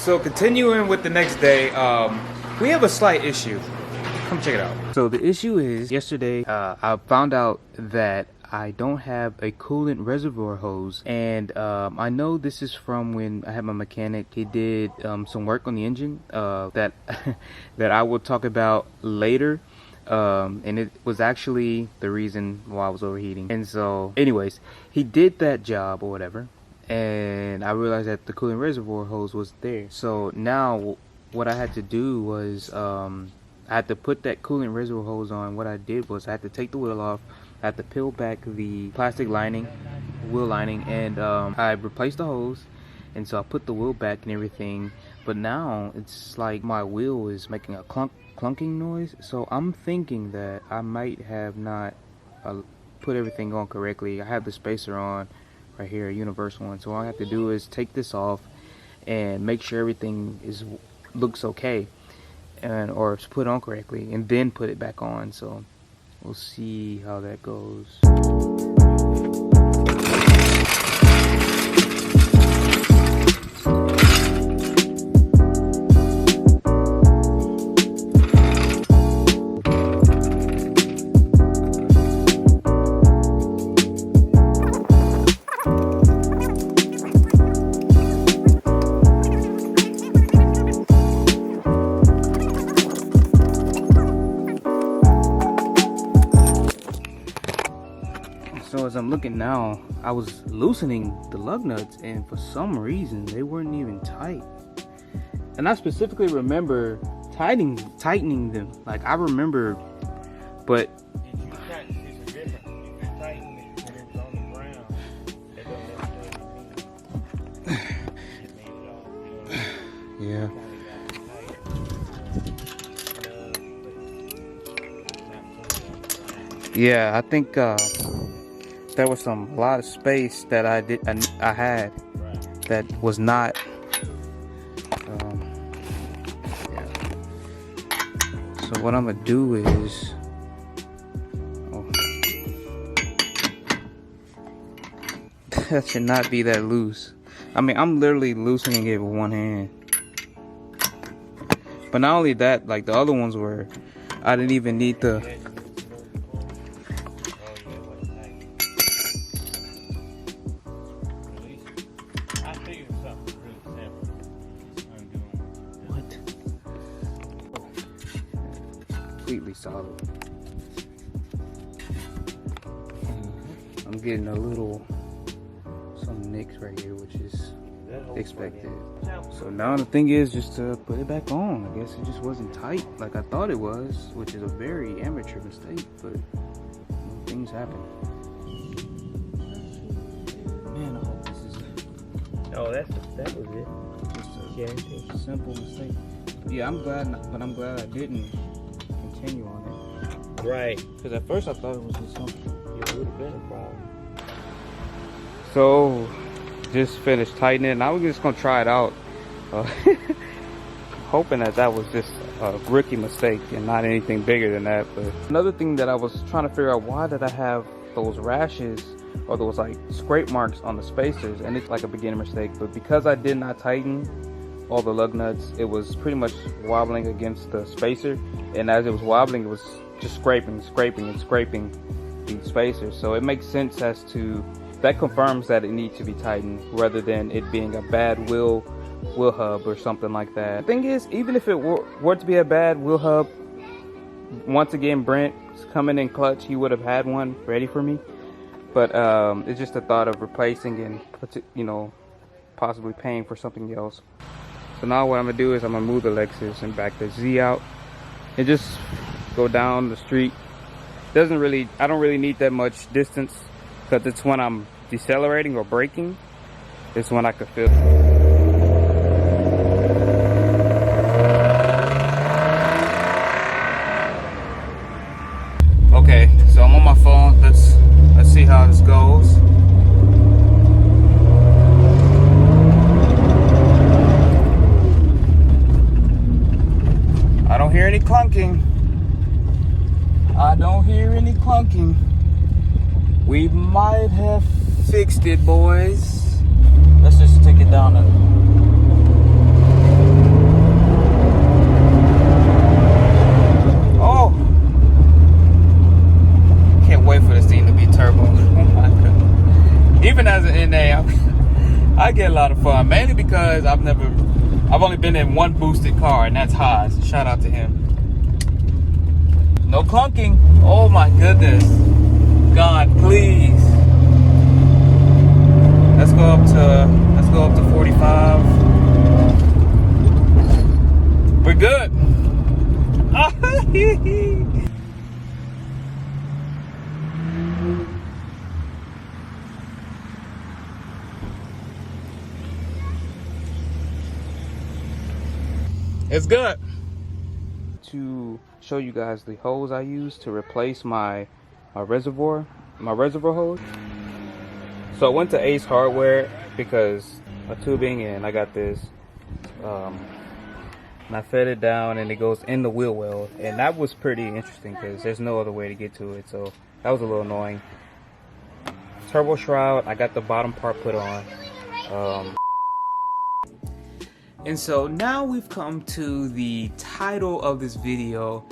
So continuing with the next day, we have a slight issue. Come check it out. So the issue is, yesterday I found out that I don't have a coolant reservoir hose, and I know this is from when I had my mechanic. He did some work on the engine that that I will talk about later, and it was actually the reason why I was overheating. And so anyways, he did that job or whatever, and I realized that the coolant reservoir hose was there. So now what I had to do was I had to put that coolant reservoir hose on. What I did was I had to take the wheel off, I had to peel back the plastic lining, wheel lining, and I replaced the hose. And so I put the wheel back and everything, but now it's like my wheel is making a clunking noise. So I'm thinking that I might have not put everything on correctly. I have the spacer on right here, a universal one. So all I have to do is take this off and make sure everything looks okay, and or it's put on correctly, and then put it back on. So we'll see how that goes. So as I'm looking now, I was loosening the lug nuts, and for some reason they weren't even tight. And I specifically remember tightening them. Like I remember, but Did you tighten? It's different. If you tighten it when it was on the ground, that don't necessarily mean yeah. Yeah, I think there was a lot of space that I had that was not. Yeah. So what I'm gonna do is, that should not be that loose. I mean, I'm literally loosening it with one hand. But not only that, like the other ones were, I didn't even need the. Completely solid. I'm getting a little some nicks right here, which is expected. So now the thing is just to put it back on. I guess it just wasn't tight like I thought it was, which is a very amateur mistake, but things happen. Man, I hope this is it. Oh, that was it. Just a simple mistake. Yeah, I'm glad I didn't continue on it. Right. Because at first I thought it was just something. It would have been a problem. So, just finished tightening. Now we're just going to try it out. Hoping that was just a rookie mistake and not anything bigger than that. But another thing that I was trying to figure out, why did I have those rashes or those like scrape marks on the spacers? And it's like a beginner mistake. But because I did not tighten all the lug nuts, it was pretty much wobbling against the spacer, and as it was wobbling, it was just scraping the spacers. So it makes sense as to that, confirms that it needs to be tightened rather than it being a bad wheel hub or something like that. The thing is, even if it were to be a bad wheel hub, once again Brent's coming in clutch, he would have had one ready for me. But it's just the thought of replacing and possibly paying for something else. So now what I'm gonna do is I'm gonna move the Lexus and back the Z out and just go down the street. I don't really need that much distance, because it's when I'm decelerating or braking, it's when I could feel it. Okay, so I'm on my phone. Let's see how this goes. I don't hear any clunking. We might have fixed it, boys. Let's just take it down. get a lot of fun, mainly because I've only been in one boosted car, and that's Haas. Shout out to him. No clunking. Oh my goodness. God, please. Let's go up to 45. We're good. It's good. To show you guys the hose I use to replace my reservoir hose. So I went to Ace Hardware because my tubing, and I got this. And I fed it down, and it goes in the wheel well, and that was pretty interesting because there's no other way to get to it. So that was a little annoying. Turbo shroud, I got the bottom part put on. And so now we've come to the title of this video.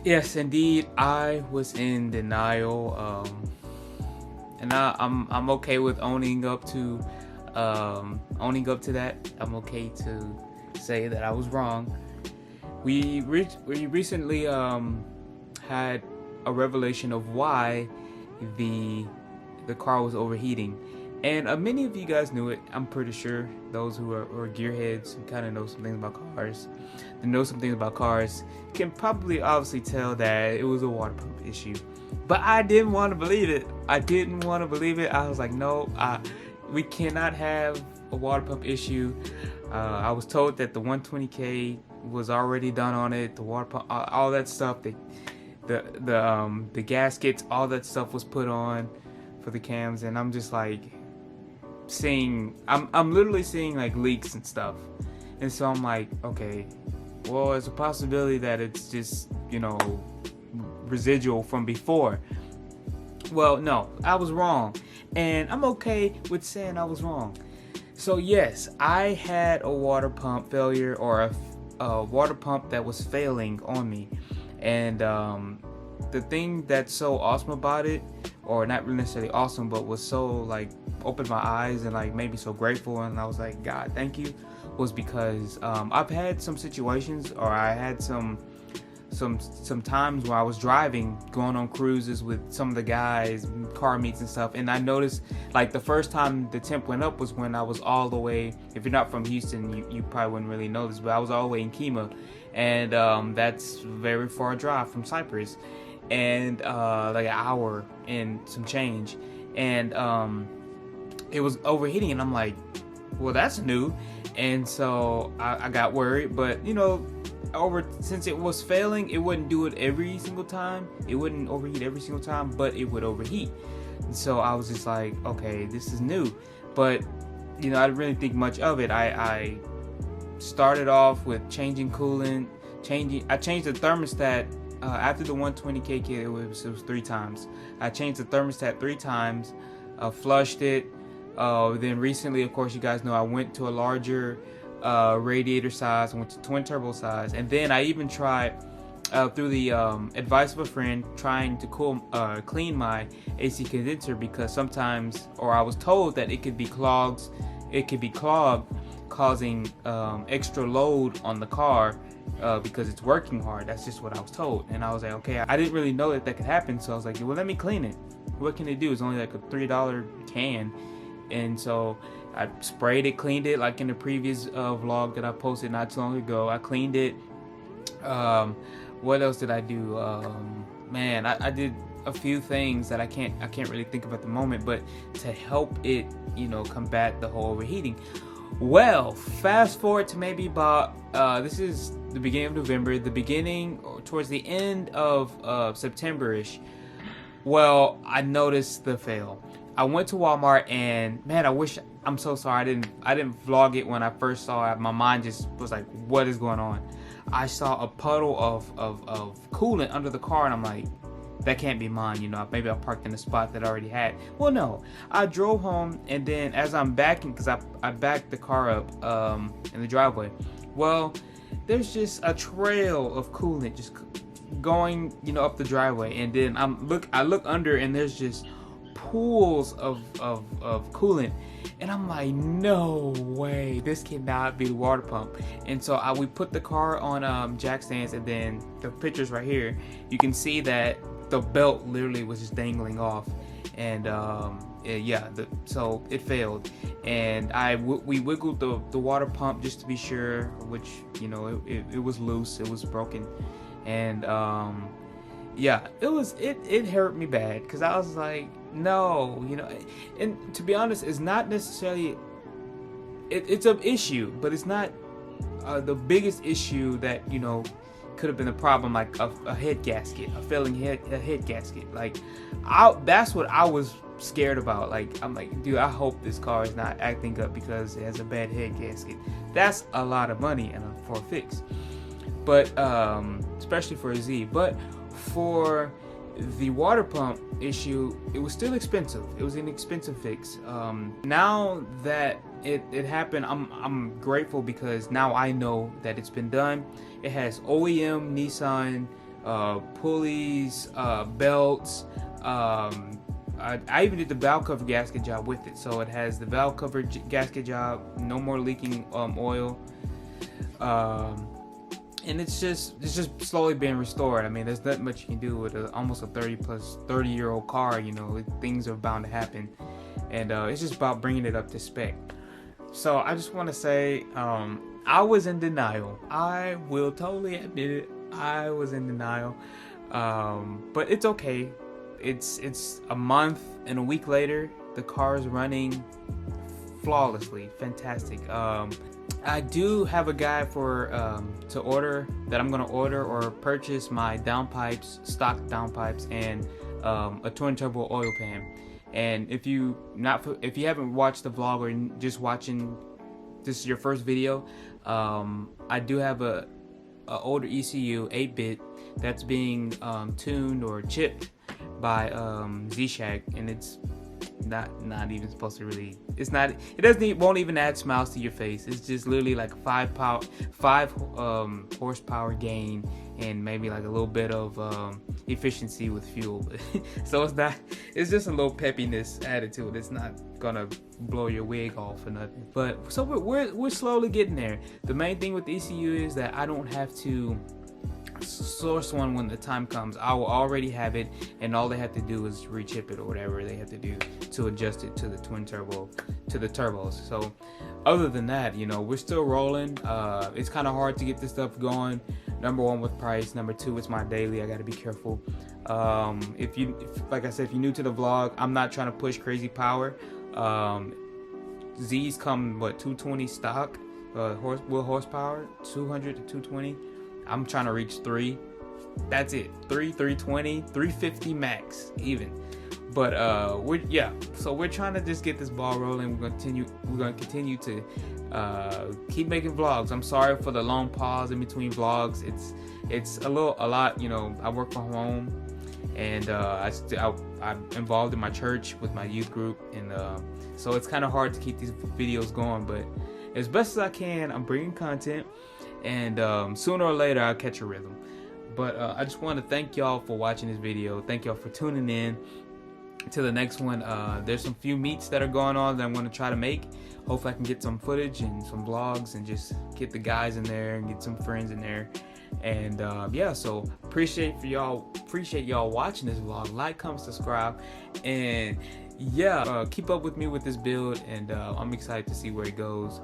Yes, indeed, I was in denial, and I'm okay with owning up to that. I'm okay to say that I was wrong. We recently had a revelation of why the car was overheating. And many of you guys knew it. I'm pretty sure those who are gearheads, who kind of know some things about cars, can probably obviously tell that it was a water pump issue. But I didn't want to believe it. I was like, no, we cannot have a water pump issue. I was told that the 120K was already done on it. The water pump, all that stuff. The gaskets, all that stuff was put on for the cams, and I'm just like I'm literally seeing like leaks and stuff, and so I'm like, okay, well, there's a possibility that it's just, you know, residual from before. Well, no, I was wrong, and I'm okay with saying I was wrong. So yes, I had a water pump failure, or a water pump that was failing on me, and the thing that's so awesome about it, or not really necessarily awesome, but was so like opened my eyes and like made me so grateful, and I was like, God, thank you, was because I've had some situations, or I had some times where I was driving, going on cruises with some of the guys, car meets and stuff, and I noticed like the first time the temp went up was when I was all the way, if you're not from Houston, you probably wouldn't really know this, but I was all the way in Kemah, and that's very far drive from Cypress, and like an hour and some change, and it was overheating, and I'm like, well, that's new. And so I got worried, but you know, since it was failing, it wouldn't do it every single time. It wouldn't overheat every single time, but it would overheat. And so I was just like, okay, this is new. But you know, I didn't really think much of it. I started off with changing coolant, I changed the thermostat after the 120K kit. It was 3 times. I changed the thermostat 3 times, flushed it. Then recently, of course, you guys know I went to a larger radiator size. I went to twin turbo size, and then I even tried through the advice of a friend, trying to clean my AC condenser, because sometimes, or I was told that it could be clogged, causing extra load on the car because it's working hard. That's just what I was told, and I was like, okay, I didn't really know that could happen, so I was like, well, let me clean it. What can it do? It's only like a $3 can. And so I sprayed it, cleaned it, like in the previous vlog that I posted not too long ago. I cleaned it. What else did I do? Man, I did a few things that I can't really think of at the moment, but to help it, you know, combat the whole overheating. Well, fast forward to maybe about this is the beginning of November, the beginning or towards the end of September-ish. Well, I noticed the fail. I went to Walmart, and man, I'm so sorry I didn't vlog it when I first saw it. My mind just was like, what is going on? I saw a puddle of coolant under the car, and I'm like, that can't be mine, you know, maybe I parked in a spot that I already had. Well, no, I drove home, and then as I'm backing, because I backed the car up in the driveway, well, there's just a trail of coolant just going, you know, up the driveway, and then I look under, and there's just pools of coolant, and I'm like, no way, this cannot be the water pump. And so we put the car on jack stands, and then the pictures right here, you can see that the belt literally was just dangling off, and so it failed. And we wiggled the water pump just to be sure, which, you know, it was loose, it was broken. And it hurt me bad, because I was like, no, you know. And to be honest, it's not necessarily it's an issue, but it's not the biggest issue that, you know, could have been a problem, like a head gasket, a failing head gasket. Like, that's what I was scared about. Like, I'm like, dude, I hope this car is not acting up because it has a bad head gasket. That's a lot of money for a fix, but especially for a Z. But for the water pump issue, it was still expensive. It was an expensive fix. Now that it happened, I'm grateful, because now I know that it's been done. It has OEM Nissan pulleys, belts. I even did the valve cover gasket job with it, so it has the valve cover gasket job, no more leaking oil. And it's just slowly being restored. I mean, there's not much you can do with almost a 30-year-old car. You know, things are bound to happen, and it's just about bringing it up to spec. So I just want to say, I was in denial. I will totally admit it. I was in denial, but it's okay. It's a month and a week later, the car is running flawlessly, fantastic. I do have a guy to order, that I'm gonna order or purchase my downpipes, stock downpipes, and a twin turbo oil pan. And if you haven't watched the vlog, or just watching, this is your first video, I do have a older ECU 8-bit that's being tuned or chipped by Z-Shack, and it's not even supposed to really, won't even add smiles to your face. It's just literally like 5 horsepower gain, and maybe like a little bit of efficiency with fuel. So it's just a little peppiness added to it. It's not gonna blow your wig off or nothing. But so we're slowly getting there. The main thing with the ECU is that I don't have to source one when the time comes. I will already have it, and all they have to do is rechip it or whatever they have to do to adjust it to the twin turbo, to the turbos. So other than that, you know, we're still rolling. It's kind of hard to get this stuff going. Number one, with price. Number two, it's my daily. I got to be careful. Like I said, if you're new to the vlog, I'm not trying to push crazy power. Z's come 220 stock horsepower, 200 to 220. I'm trying to reach 3. That's it. 320, 350 max even. But so we're trying to just get this ball rolling. We're gonna continue to keep making vlogs. I'm sorry for the long pause in between vlogs. It's a lot, you know. I work from home, and I'm involved in my church with my youth group, and so it's kind of hard to keep these videos going. But as best as I can, I'm bringing content, and sooner or later I'll catch a rhythm. But I just want to thank y'all for watching this video. Thank y'all for tuning in to the next one. There's some few meets that are going on that I'm going to try to make. Hopefully I can get some footage and some vlogs, and just get the guys in there and get some friends in there. And so appreciate y'all watching this vlog. Like, comment, subscribe, and keep up with me with this build, and I'm excited to see where it goes.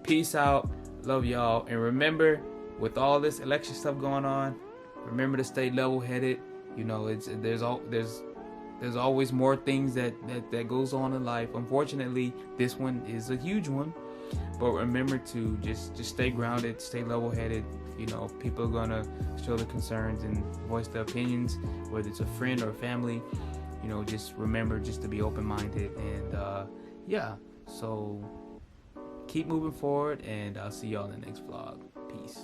Peace out. Love y'all, and remember, with all this election stuff going on, remember to stay level-headed. You know, there's always more things that goes on in life. Unfortunately, this one is a huge one, but remember to just stay grounded, stay level-headed. You know, people are gonna show their concerns and voice their opinions, whether it's a friend or family. You know, just remember just to be open-minded, and so keep moving forward, and I'll see y'all in the next vlog. Peace.